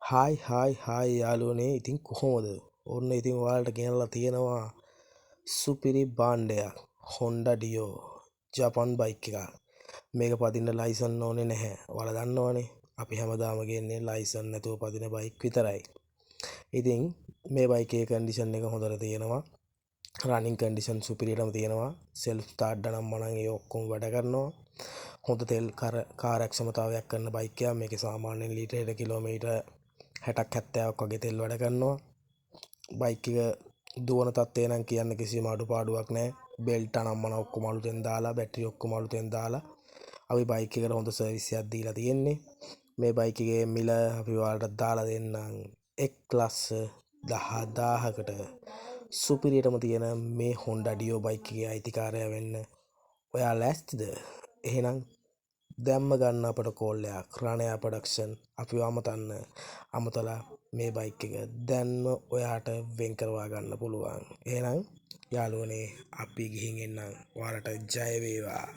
Hi යාළුවනේ ඉතින් කොහොමද? ඔන්න ඉතින් ඔයාලට ගෙනල්ලා තියෙනවා සුපිරි භාණ්ඩයක්. Honda Dio ජපන් බයික් එකක්. මේක පදින්න ලයිසන් ඕනේ නැහැ. ඔයාලා දන්නවනේ. අපි හැමදාම ගන්නේ ලයිසන් නැතුව පදින බයික් විතරයි. ඉතින් මේ බයිකේ කන්ඩිෂන් එක හොඳට තියෙනවා. රනින් කන්ඩිෂන් සුපිරියටම තියෙනවා. සෙල්ෆ් ස්ටාර්ට් නම් මනම් ඒ ඔක්කොම වැඩ කරනවා. හොඳ තෙල් කාර්යක්ෂමතාවයක් කරන බයික් එකක්. මේකේ සාමාන්‍යයෙන් ලීටරයකට කිලෝමීටර් 60ක් 70ක් වගේ තෙල් වැඩ කරනවා. බයික් එක දුවන තත්ත්වය නම් කියන්න කිසිම අඩුපාඩුවක් නැහැ. බෙල්ට් අනම්මන ඔක්කොම අලුතෙන් දාලා, බැටරි ඔක්කොම අලුතෙන් දාලා අපි බයික් එකට හොඳ සර්විස් එකක් දීලා තියෙන්නේ. මේ බයික් එකේ මිල අපි ඔයාලට දාලා දෙන්නම් 1,10,000කට. සුපිරියටම තියෙන මේ Honda Dio බයික් එකේ අයිතිකාරයා වෙන්න ඔයා ලෑස්තිද? එහෙනම් දැම්ම ගන්න අපට කෝල් එකක්. රණයා ප්‍රොඩක්ෂන් අපිව අමතලා මේ බයික් එක දැන්ම ඔයාට වෙන් කරවා ගන්න පුළුවන්. එහෙනම් යාළුවනේ අපි ගිහින් එන්නම්. ඔයාලට ජය වේවා.